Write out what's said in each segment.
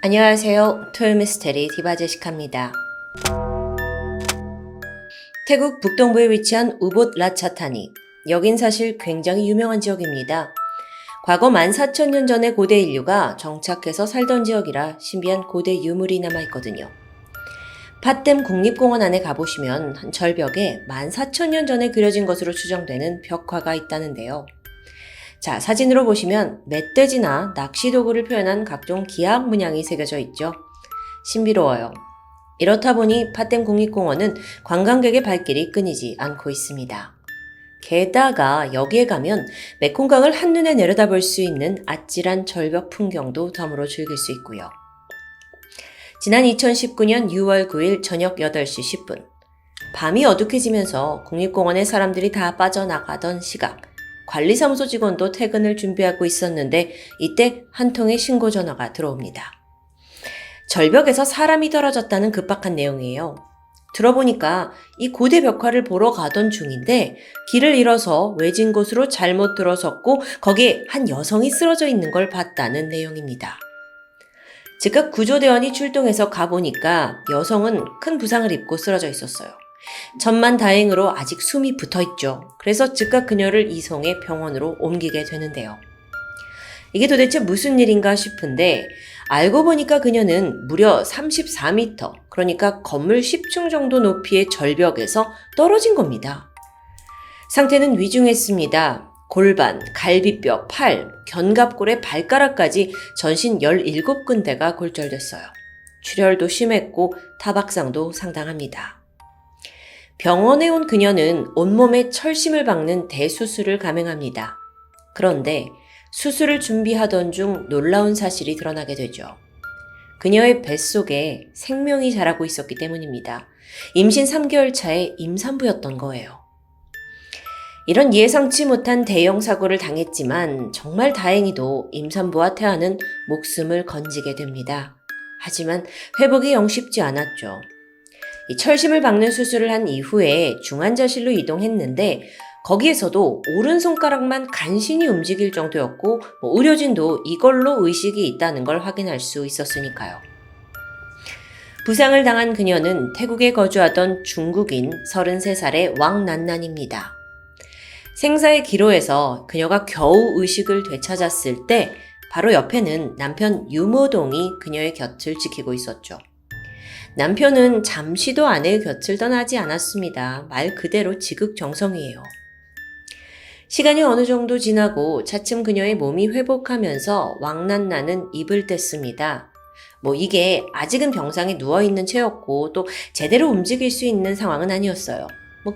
안녕하세요. 토요미스테리 디바제시카입니다. 태국 북동부에 위치한 우봇 라차타니. 여긴 사실 굉장히 유명한 지역입니다. 과거 14,000년 전의 고대 인류가 정착해서 살던 지역이라 신비한 고대 유물이 남아있거든요. 팥댐 국립공원 안에 가보시면 한 절벽에 14,000년 전에 그려진 것으로 추정되는 벽화가 있다는데요. 자, 사진으로 보시면 멧돼지나 낚시도구를 표현한 각종 기악 문양이 새겨져 있죠. 신비로워요. 이렇다 보니 팥댐 국립공원은 관광객의 발길이 끊이지 않고 있습니다. 게다가 여기에 가면 메콩강을 한눈에 내려다볼 수 있는 아찔한 절벽 풍경도 덤으로 즐길 수 있고요. 지난 2019년 6월 9일 저녁 8시 10분. 밤이 어둑해지면서 국립공원에 사람들이 다 빠져나가던 시각. 관리사무소 직원도 퇴근을 준비하고 있었는데 이때 한 통의 신고 전화가 들어옵니다. 절벽에서 사람이 떨어졌다는 급박한 내용이에요. 들어보니까 이 고대 벽화를 보러 가던 중인데 길을 잃어서 외진 곳으로 잘못 들어섰고 거기에 한 여성이 쓰러져 있는 걸 봤다는 내용입니다. 즉각 구조대원이 출동해서 가보니까 여성은 큰 부상을 입고 쓰러져 있었어요. 천만다행으로 아직 숨이 붙어있죠. 그래서 즉각 그녀를 이송해 병원으로 옮기게 되는데요. 이게 도대체 무슨 일인가 싶은데 알고 보니까 그녀는 무려 34m, 그러니까 건물 10층 정도 높이의 절벽에서 떨어진 겁니다. 상태는 위중했습니다. 골반, 갈비뼈, 팔, 견갑골에 발가락까지 전신 17군데가 골절됐어요. 출혈도 심했고 타박상도 상당합니다. 병원에 온 그녀는 온몸에 철심을 박는 대수술을 감행합니다. 그런데 수술을 준비하던 중 놀라운 사실이 드러나게 되죠. 그녀의 뱃속에 생명이 자라고 있었기 때문입니다. 임신 3개월 차에 임산부였던 거예요. 이런 예상치 못한 대형 사고를 당했지만 정말 다행히도 임산부와 태아는 목숨을 건지게 됩니다. 하지만 회복이 영 쉽지 않았죠. 이 철심을 박는 수술을 한 이후에 중환자실로 이동했는데 거기에서도 오른손가락만 간신히 움직일 정도였고 의료진도 이걸로 의식이 있다는 걸 확인할 수 있었으니까요. 부상을 당한 그녀는 태국에 거주하던 중국인 33살의 왕난난입니다. 생사의 기로에서 그녀가 겨우 의식을 되찾았을 때 바로 옆에는 남편 유모동이 그녀의 곁을 지키고 있었죠. 남편은 잠시도 아내의 곁을 떠나지 않았습니다. 말 그대로 지극정성이에요. 시간이 어느 정도 지나고 차츰 그녀의 몸이 회복하면서 왕난나는 입을 뗐습니다. 이게 아직은 병상에 누워있는 채였고 또 제대로 움직일 수 있는 상황은 아니었어요.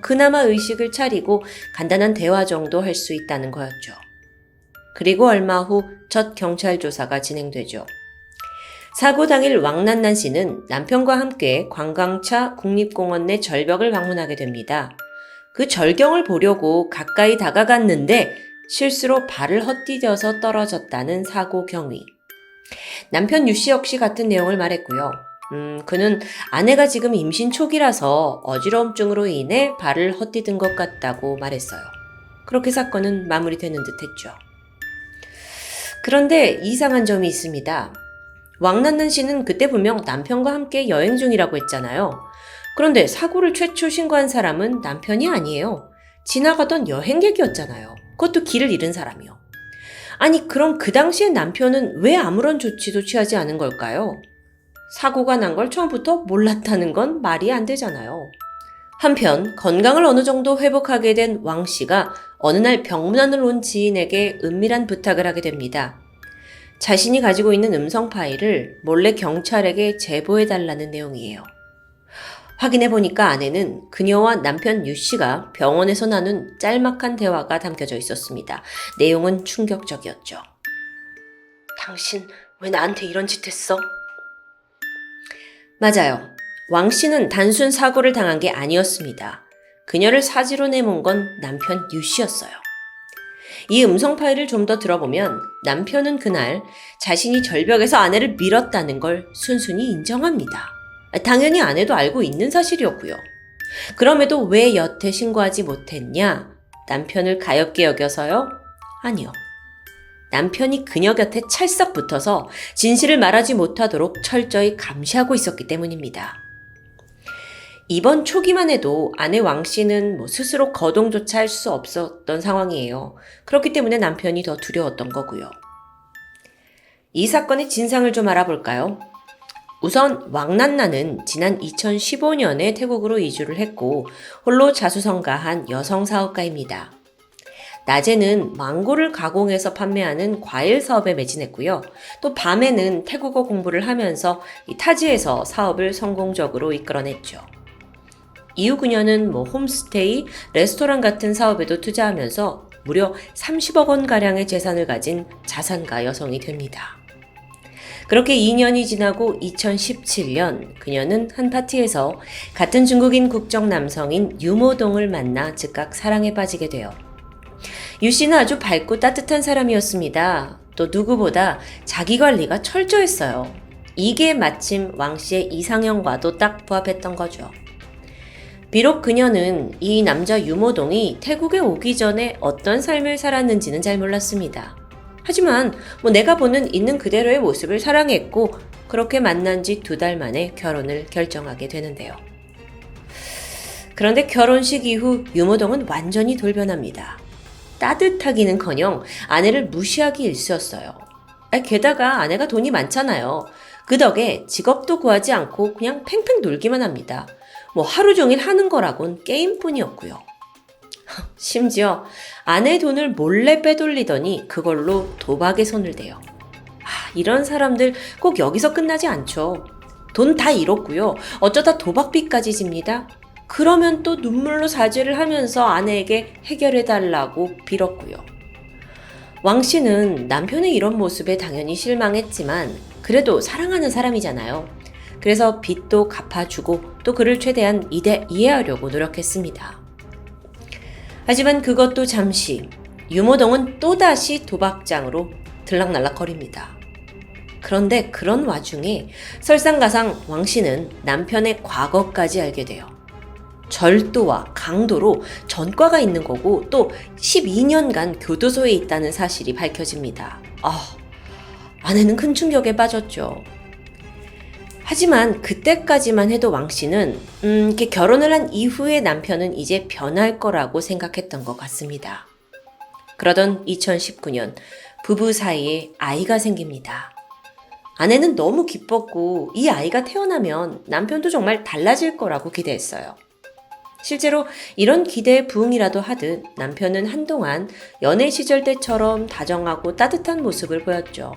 그나마 의식을 차리고 간단한 대화 정도 할 수 있다는 거였죠. 그리고 얼마 후 첫 경찰 조사가 진행되죠. 사고 당일 왕난난 씨는 남편과 함께 관광차 국립공원 내 절벽을 방문하게 됩니다. 그 절경을 보려고 가까이 다가갔는데 실수로 발을 헛디뎌서 떨어졌다는 사고 경위. 남편 유 씨 역시 같은 내용을 말했고요. 그는 아내가 지금 임신 초기라서 어지러움증으로 인해 발을 헛디딘 것 같다고 말했어요. 그렇게 사건은 마무리되는 듯 했죠. 그런데 이상한 점이 있습니다. 왕난난 씨는 그때 분명 남편과 함께 여행 중이라고 했잖아요. 그런데 사고를 최초 신고한 사람은 남편이 아니에요. 지나가던 여행객이었잖아요. 그것도 길을 잃은 사람이요. 아니, 그럼 그 당시에 남편은 왜 아무런 조치도 취하지 않은 걸까요? 사고가 난 걸 처음부터 몰랐다는 건 말이 안 되잖아요. 한편 건강을 어느 정도 회복하게 된 왕 씨가 어느 날 병문안을 온 지인에게 은밀한 부탁을 하게 됩니다. 자신이 가지고 있는 음성 파일을 몰래 경찰에게 제보해달라는 내용이에요. 확인해보니까 안에는 그녀와 남편 유 씨가 병원에서 나눈 짤막한 대화가 담겨져 있었습니다. 내용은 충격적이었죠. 당신 왜 나한테 이런 짓 했어? 맞아요. 왕 씨는 단순 사고를 당한 게 아니었습니다. 그녀를 사지로 내몬 건 남편 유 씨였어요. 이 음성 파일을 좀 더 들어보면 남편은 그날 자신이 절벽에서 아내를 밀었다는 걸 순순히 인정합니다. 당연히 아내도 알고 있는 사실이었고요. 그럼에도 왜 여태 신고하지 못했냐? 남편을 가엾게 여겨서요? 아니요. 남편이 그녀 곁에 찰싹 붙어서 진실을 말하지 못하도록 철저히 감시하고 있었기 때문입니다. 이번 초기만 해도 아내 왕 씨는 스스로 거동조차 할 수 없었던 상황이에요. 그렇기 때문에 남편이 더 두려웠던 거고요. 이 사건의 진상을 좀 알아볼까요? 우선 왕난나는 지난 2015년에 태국으로 이주를 했고 홀로 자수성가한 여성 사업가입니다. 낮에는 망고를 가공해서 판매하는 과일 사업에 매진했고요. 또 밤에는 태국어 공부를 하면서 타지에서 사업을 성공적으로 이끌어냈죠. 이후 그녀는 홈스테이, 레스토랑 같은 사업에도 투자하면서 무려 30억 원가량의 재산을 가진 자산가 여성이 됩니다. 그렇게 2년이 지나고 2017년 그녀는 한 파티에서 같은 중국인 국적 남성인 유모동을 만나 즉각 사랑에 빠지게 돼요. 유 씨는 아주 밝고 따뜻한 사람이었습니다. 또 누구보다 자기 관리가 철저했어요. 이게 마침 왕 씨의 이상형과도 딱 부합했던 거죠. 비록 그녀는 이 남자 유모동이 태국에 오기 전에 어떤 삶을 살았는지는 잘 몰랐습니다. 하지만 내가 보는 있는 그대로의 모습을 사랑했고 그렇게 만난 지 2달 만에 결혼을 결정하게 되는데요. 그런데 결혼식 이후 유모동은 완전히 돌변합니다. 따뜻하기는커녕 아내를 무시하기 일쑤였어요. 게다가 아내가 돈이 많잖아요. 그 덕에 직업도 구하지 않고 그냥 팽팽 놀기만 합니다. 하루 종일 하는 거라곤 게임뿐이었고요. 심지어 아내 돈을 몰래 빼돌리더니 그걸로 도박에 손을 대요. 이런 사람들 꼭 여기서 끝나지 않죠. 돈 다 잃었고요. 어쩌다 도박비까지 집니다. 그러면 또 눈물로 사죄를 하면서 아내에게 해결해달라고 빌었고요. 왕 씨는 남편의 이런 모습에 당연히 실망했지만 그래도 사랑하는 사람이잖아요. 그래서 빚도 갚아주고 또 그를 최대한 이해하려고 노력했습니다. 하지만 그것도 잠시, 유모동은 또다시 도박장으로 들락날락거립니다. 그런데 그런 와중에 설상가상 왕 씨는 남편의 과거까지 알게 돼요. 절도와 강도로 전과가 있는 거고 또 12년간 교도소에 있다는 사실이 밝혀집니다. 아내는 큰 충격에 빠졌죠. 하지만 그때까지만 해도 왕 씨는 이렇게 결혼을 한 이후에 남편은 이제 변할 거라고 생각했던 것 같습니다. 그러던 2019년 부부 사이에 아이가 생깁니다. 아내는 너무 기뻤고 이 아이가 태어나면 남편도 정말 달라질 거라고 기대했어요. 실제로 이런 기대에 부응이라도 하듯 남편은 한동안 연애 시절 때처럼 다정하고 따뜻한 모습을 보였죠.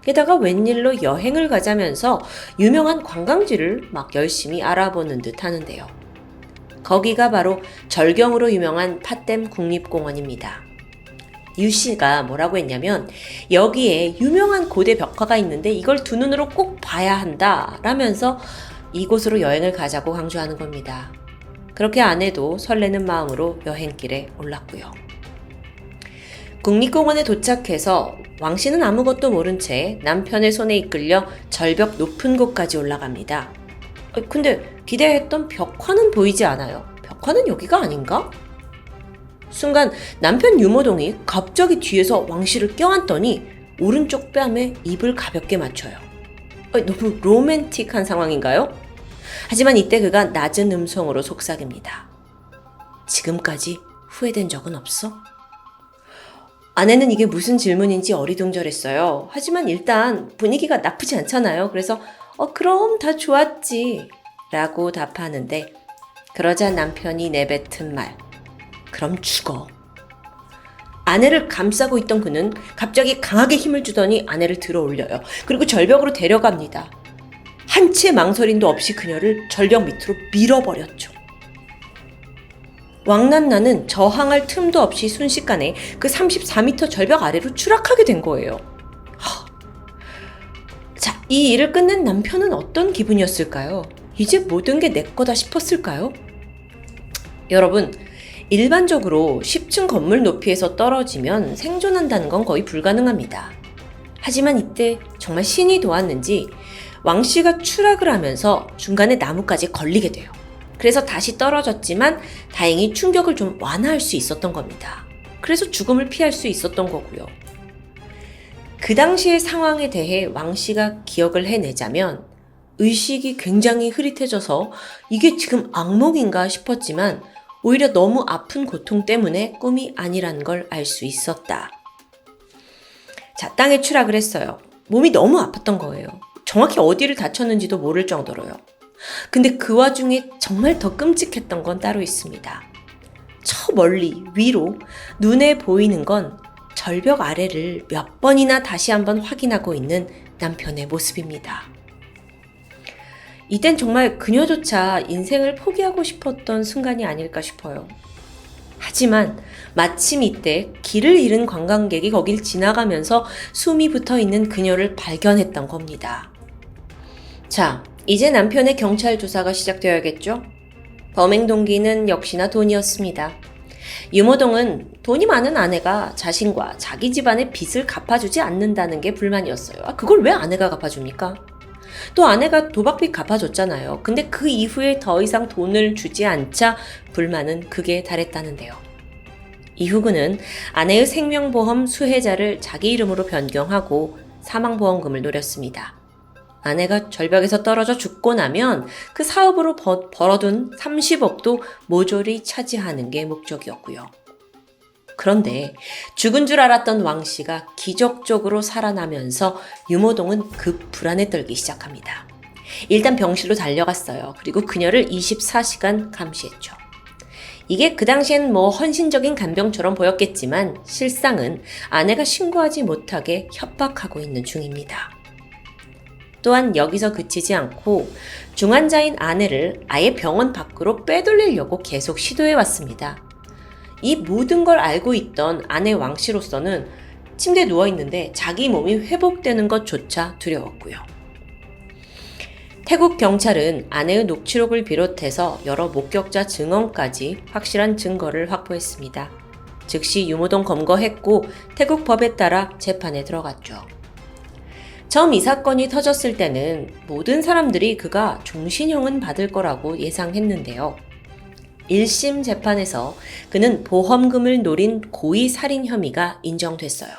게다가 웬일로 여행을 가자면서 유명한 관광지를 막 열심히 알아보는 듯 하는데요. 거기가 바로 절경으로 유명한 팥댐 국립공원입니다. 유 씨가 뭐라고 했냐면 여기에 유명한 고대 벽화가 있는데 이걸 두 눈으로 꼭 봐야 한다 라면서 이곳으로 여행을 가자고 강조하는 겁니다. 그렇게 아내도 설레는 마음으로 여행길에 올랐고요. 국립공원에 도착해서 왕 씨는 아무것도 모른 채 남편의 손에 이끌려 절벽 높은 곳까지 올라갑니다. 근데 기대했던 벽화는 보이지 않아요. 벽화는 여기가 아닌가? 순간 남편 유모동이 갑자기 뒤에서 왕 씨를 껴안더니 오른쪽 뺨에 입을 가볍게 맞춰요. 너무 로맨틱한 상황인가요? 하지만 이때 그가 낮은 음성으로 속삭입니다. 지금까지 후회된 적은 없어? 아내는 이게 무슨 질문인지 어리둥절했어요. 하지만 일단 분위기가 나쁘지 않잖아요. 그래서 그럼 다 좋았지 라고 답하는데 그러자 남편이 내뱉은 말, 그럼 죽어. 아내를 감싸고 있던 그는 갑자기 강하게 힘을 주더니 아내를 들어 올려요. 그리고 절벽으로 데려갑니다. 한 채 망설임도 없이 그녀를 절벽 밑으로 밀어버렸죠. 왕난나는 저항할 틈도 없이 순식간에 그 34m 절벽 아래로 추락하게 된 거예요. 자, 이 일을 끝낸 남편은 어떤 기분이었을까요? 이제 모든 게 내 거다 싶었을까요? 여러분, 일반적으로 10층 건물 높이에서 떨어지면 생존한다는 건 거의 불가능합니다. 하지만 이때 정말 신이 도왔는지 왕 씨가 추락을 하면서 중간에 나무까지 걸리게 돼요. 그래서 다시 떨어졌지만 다행히 충격을 좀 완화할 수 있었던 겁니다. 그래서 죽음을 피할 수 있었던 거고요. 그 당시의 상황에 대해 왕 씨가 기억을 해내자면 의식이 굉장히 흐릿해져서 이게 지금 악몽인가 싶었지만 오히려 너무 아픈 고통 때문에 꿈이 아니란 걸 알 수 있었다. 자, 땅에 추락을 했어요. 몸이 너무 아팠던 거예요. 정확히 어디를 다쳤는지도 모를 정도로요. 근데 그 와중에 정말 더 끔찍했던 건 따로 있습니다. 저 멀리 위로 눈에 보이는 건 절벽 아래를 몇 번이나 다시 한번 확인하고 있는 남편의 모습입니다. 이땐 정말 그녀조차 인생을 포기하고 싶었던 순간이 아닐까 싶어요. 하지만 마침 이때 길을 잃은 관광객이 거길 지나가면서 숨이 붙어 있는 그녀를 발견했던 겁니다. 자, 이제 남편의 경찰 조사가 시작되어야겠죠? 범행 동기는 역시나 돈이었습니다. 유모동은 돈이 많은 아내가 자신과 자기 집안의 빚을 갚아주지 않는다는 게 불만이었어요. 그걸 왜 아내가 갚아줍니까? 또 아내가 도박빚 갚아줬잖아요. 근데 그 이후에 더 이상 돈을 주지 않자 불만은 극에 달했다는데요. 이후 그는 아내의 생명보험 수혜자를 자기 이름으로 변경하고 사망보험금을 노렸습니다. 아내가 절벽에서 떨어져 죽고 나면 그 사업으로 벌어둔 30억도 모조리 차지하는 게 목적이었고요. 그런데 죽은 줄 알았던 왕 씨가 기적적으로 살아나면서 유모동은 급 불안에 떨기 시작합니다. 일단 병실로 달려갔어요. 그리고 그녀를 24시간 감시했죠. 이게 그 당시엔 헌신적인 간병처럼 보였겠지만 실상은 아내가 신고하지 못하게 협박하고 있는 중입니다. 또한 여기서 그치지 않고 중환자인 아내를 아예 병원 밖으로 빼돌리려고 계속 시도해왔습니다. 이 모든 걸 알고 있던 아내 왕 씨로서는 침대에 누워있는데 자기 몸이 회복되는 것조차 두려웠고요. 태국 경찰은 아내의 녹취록을 비롯해서 여러 목격자 증언까지 확실한 증거를 확보했습니다. 즉시 유모동 검거했고 태국 법에 따라 재판에 들어갔죠. 처음 이 사건이 터졌을 때는 모든 사람들이 그가 종신형은 받을 거라고 예상했는데요. 1심 재판에서 그는 보험금을 노린 고의 살인 혐의가 인정됐어요.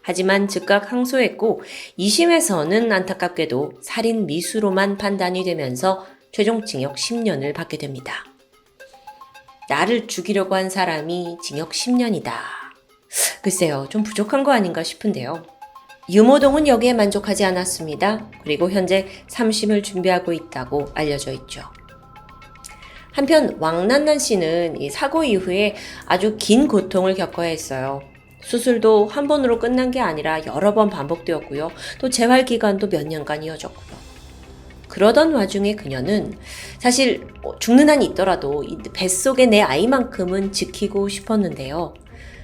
하지만 즉각 항소했고 2심에서는 안타깝게도 살인 미수로만 판단이 되면서 최종 징역 10년을 받게 됩니다. 나를 죽이려고 한 사람이 징역 10년이다. 글쎄요, 좀 부족한 거 아닌가 싶은데요. 유모동은 여기에 만족하지 않았습니다. 그리고 현재 3심을 준비하고 있다고 알려져 있죠. 한편 왕난난 씨는 이 사고 이후에 아주 긴 고통을 겪어야 했어요. 수술도 한 번으로 끝난 게 아니라 여러 번 반복되었고요. 또 재활 기간도 몇 년간 이어졌고요. 그러던 와중에 그녀는 사실 죽는 한이 있더라도 이 뱃속의 내 아이만큼은 지키고 싶었는데요.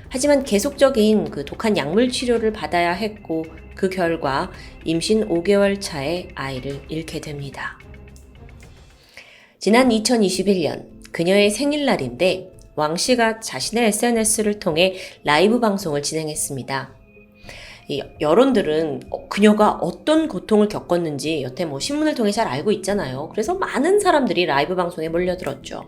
하지만 계속적인 그 독한 약물 치료를 받아야 했고 그 결과 임신 5개월 차에 아이를 잃게 됩니다. 지난 2021년 그녀의 생일날인데 왕 씨가 자신의 SNS를 통해 라이브 방송을 진행했습니다. 여론들은 그녀가 어떤 고통을 겪었는지 여태 신문을 통해 잘 알고 있잖아요. 그래서 많은 사람들이 라이브 방송에 몰려들었죠.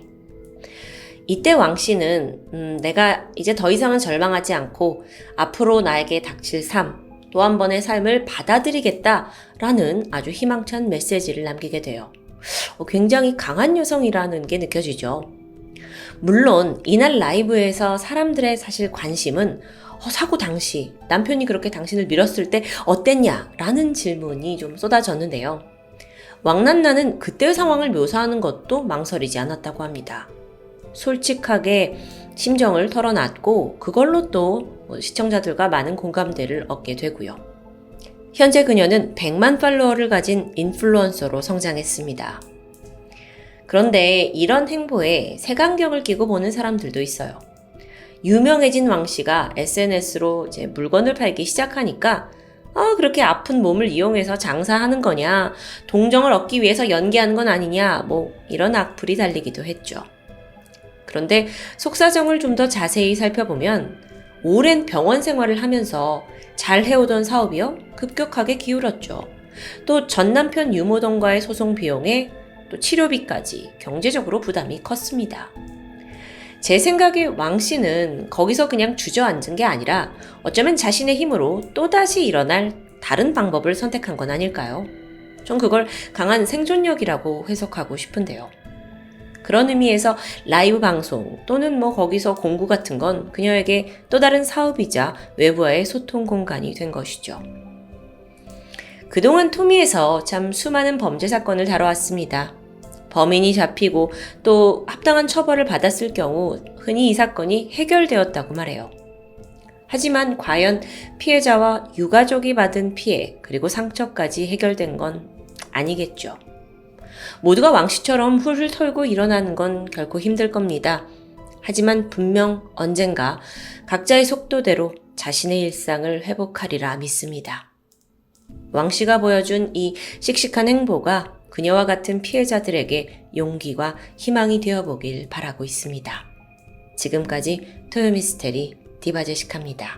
이때 왕 씨는 내가 이제 더 이상은 절망하지 않고 앞으로 나에게 닥칠 삶, 또 한 번의 삶을 받아들이겠다라는 아주 희망찬 메시지를 남기게 돼요. 굉장히 강한 여성이라는 게 느껴지죠. 물론 이날 라이브에서 사람들의 사실 관심은 사고 당시 남편이 그렇게 당신을 밀었을 때 어땠냐라는 질문이 좀 쏟아졌는데요. 왕난나는 그때의 상황을 묘사하는 것도 망설이지 않았다고 합니다. 솔직하게 심정을 털어놨고 그걸로 또 시청자들과 많은 공감대를 얻게 되고요. 현재 그녀는 100만 팔로워를 가진 인플루언서로 성장했습니다. 그런데 이런 행보에 색안경을 끼고 보는 사람들도 있어요. 유명해진 왕 씨가 SNS로 이제 물건을 팔기 시작하니까 그렇게 아픈 몸을 이용해서 장사하는 거냐, 동정을 얻기 위해서 연기하는 건 아니냐, 이런 악플이 달리기도 했죠. 그런데 속사정을 좀 더 자세히 살펴보면 오랜 병원 생활을 하면서 잘 해오던 사업이요 급격하게 기울었죠. 또 전 남편 유모동과의 소송 비용에 또 치료비까지 경제적으로 부담이 컸습니다. 제 생각에 왕 씨는 거기서 그냥 주저앉은 게 아니라 어쩌면 자신의 힘으로 또다시 일어날 다른 방법을 선택한 건 아닐까요? 전 그걸 강한 생존력이라고 해석하고 싶은데요. 그런 의미에서 라이브 방송 또는 거기서 공구 같은 건 그녀에게 또 다른 사업이자 외부와의 소통 공간이 된 것이죠. 그동안 토미에서 참 수많은 범죄 사건을 다뤄왔습니다. 범인이 잡히고 또 합당한 처벌을 받았을 경우 흔히 이 사건이 해결되었다고 말해요. 하지만 과연 피해자와 유가족이 받은 피해 그리고 상처까지 해결된 건 아니겠죠. 모두가 왕씨처럼 훌훌 털고 일어나는 건 결코 힘들 겁니다. 하지만 분명 언젠가 각자의 속도대로 자신의 일상을 회복하리라 믿습니다. 왕씨가 보여준 이 씩씩한 행보가 그녀와 같은 피해자들에게 용기와 희망이 되어보길 바라고 있습니다. 지금까지 토요미스테리 디바제식합니다.